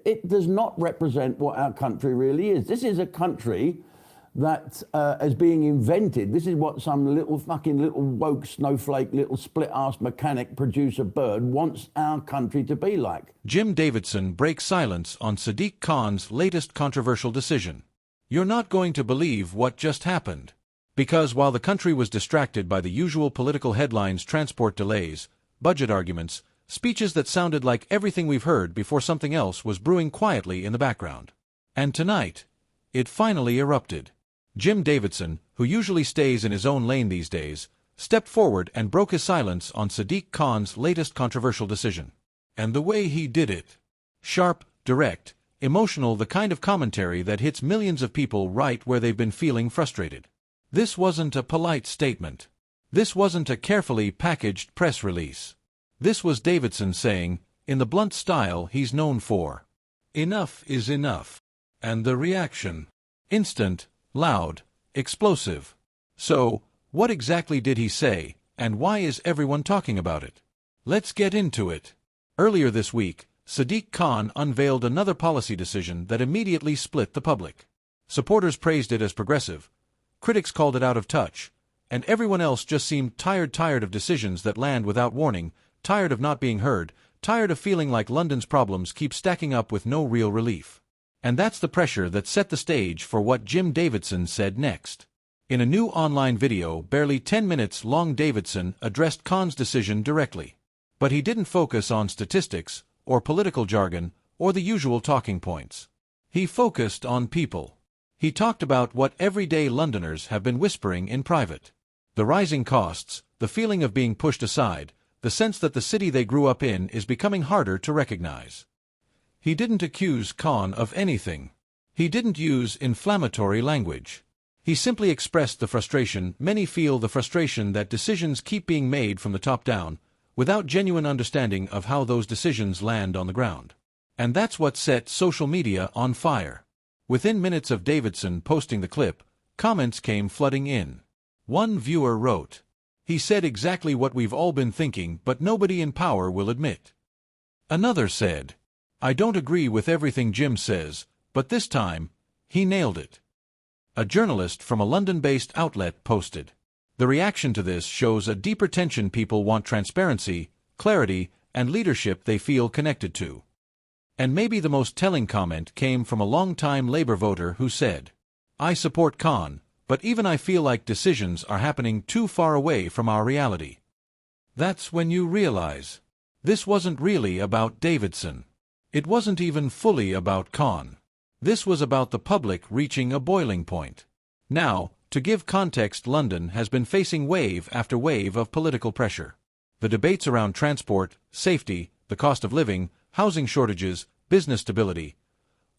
it does not represent what our country really is. This is a country that is being invented. This is what some little woke snowflake, little split-ass mechanic producer bird wants our country to be like. Jim Davidson breaks silence on Sadiq Khan's latest controversial decision. You're not going to believe what just happened. Because while the country was distracted by the usual political headlines, transport delays, budget arguments, speeches that sounded like everything we've heard before, something else was brewing quietly in the background. And tonight, it finally erupted. Jim Davidson, who usually stays in his own lane these days, stepped forward and broke his silence on Sadiq Khan's latest controversial decision. And the way he did it. Sharp, direct, emotional, the kind of commentary that hits millions of people right where they've been feeling frustrated. This wasn't a polite statement. This wasn't a carefully packaged press release. This was Davidson saying, in the blunt style he's known for, "Enough is enough." And the reaction? Instant, loud, explosive. So, what exactly did he say, and why is everyone talking about it? Let's get into it. Earlier this week, Sadiq Khan unveiled another policy decision that immediately split the public. Supporters praised it as progressive, critics called it out of touch, and everyone else just seemed tired of decisions that land without warning, tired of not being heard, tired of feeling like London's problems keep stacking up with no real relief. And that's the pressure that set the stage for what Jim Davidson said next. In a new online video, barely 10 minutes long, Davidson addressed Khan's decision directly. But he didn't focus on statistics, or political jargon, or the usual talking points. He focused on people. He talked about what everyday Londoners have been whispering in private. The rising costs, the feeling of being pushed aside, the sense that the city they grew up in is becoming harder to recognize. He didn't accuse Khan of anything. He didn't use inflammatory language. He simply expressed the frustration many feel, the frustration that decisions keep being made from the top down, without genuine understanding of how those decisions land on the ground. And that's what set social media on fire. Within minutes of Davidson posting the clip, comments came flooding in. One viewer wrote, "He said exactly what we've all been thinking, but nobody in power will admit." Another said, "I don't agree with everything Jim says, but this time, he nailed it." A journalist from a London-based outlet posted, "The reaction to this shows a deeper tension. People want transparency, clarity, and leadership they feel connected to." And maybe the most telling comment came from a long-time Labour voter who said, "I support Khan, but even I feel like decisions are happening too far away from our reality." That's when you realize, this wasn't really about Davidson. It wasn't even fully about Khan. This was about the public reaching a boiling point. Now, to give context, London has been facing wave after wave of political pressure. The debates around transport, safety, the cost of living, housing shortages, business stability,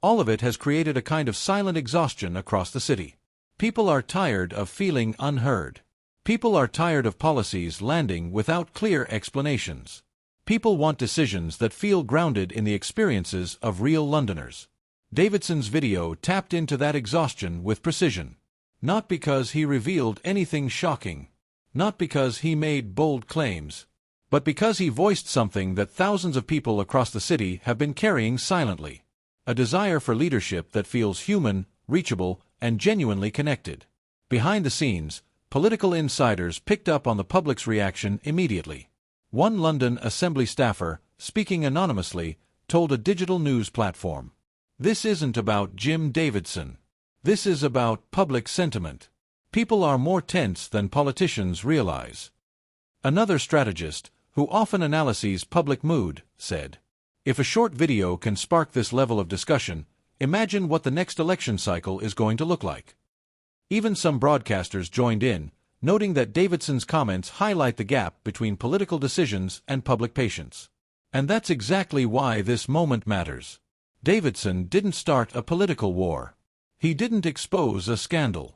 all of it has created a kind of silent exhaustion across the city. People are tired of feeling unheard. People are tired of policies landing without clear explanations. People want decisions that feel grounded in the experiences of real Londoners. Davidson's video tapped into that exhaustion with precision. Not because he revealed anything shocking. Not because he made bold claims. But because he voiced something that thousands of people across the city have been carrying silently. A desire for leadership that feels human, reachable, and genuinely connected. Behind the scenes, political insiders picked up on the public's reaction immediately. One London Assembly staffer, speaking anonymously, told a digital news platform, "This isn't about Jim Davidson. This is about public sentiment. People are more tense than politicians realize." Another strategist, who often analyses public mood, said, "If a short video can spark this level of discussion, imagine what the next election cycle is going to look like." Even some broadcasters joined in, noting that Davidson's comments highlight the gap between political decisions and public patience. And that's exactly why this moment matters. Davidson didn't start a political war. He didn't expose a scandal.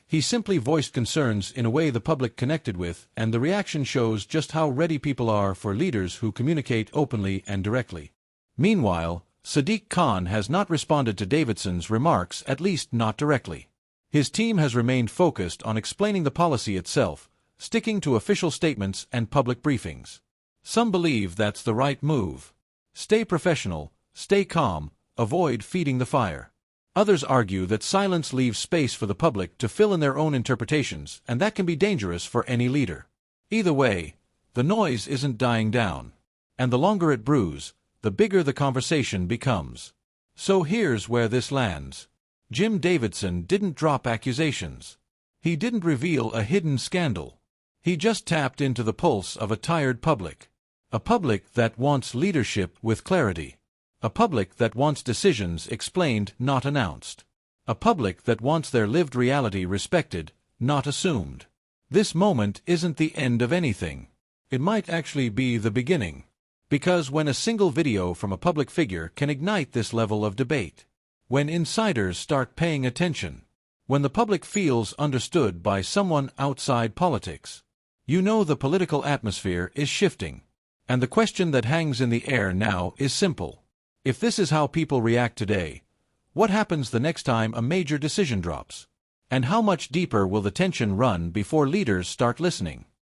He simply voiced concerns in a way the public connected with, and the reaction shows just how ready people are for leaders who communicate openly and directly. Meanwhile, Sadiq Khan has not responded to Davidson's remarks, at least not directly. His team has remained focused on explaining the policy itself, sticking to official statements and public briefings. Some believe that's the right move. Stay professional, Stay calm, avoid feeding the fire. Others argue that silence leaves space for the public to fill in their own interpretations, and that can be dangerous for any leader. Either way, the noise isn't dying down. And the longer it brews, the bigger the conversation becomes. So here's where this lands. Jim Davidson didn't drop accusations. He didn't reveal a hidden scandal. He just tapped into the pulse of a tired public. A public that wants leadership with clarity. A public that wants decisions explained, not announced. A public that wants their lived reality respected, not assumed. This moment isn't the end of anything. It might actually be the beginning. Because when a single video from a public figure can ignite this level of debate, when insiders start paying attention, when the public feels understood by someone outside politics, you know the political atmosphere is shifting. And the question that hangs in the air now is simple. If this is how people react today, what happens the next time a major decision drops? And how much deeper will the tension run before leaders start listening?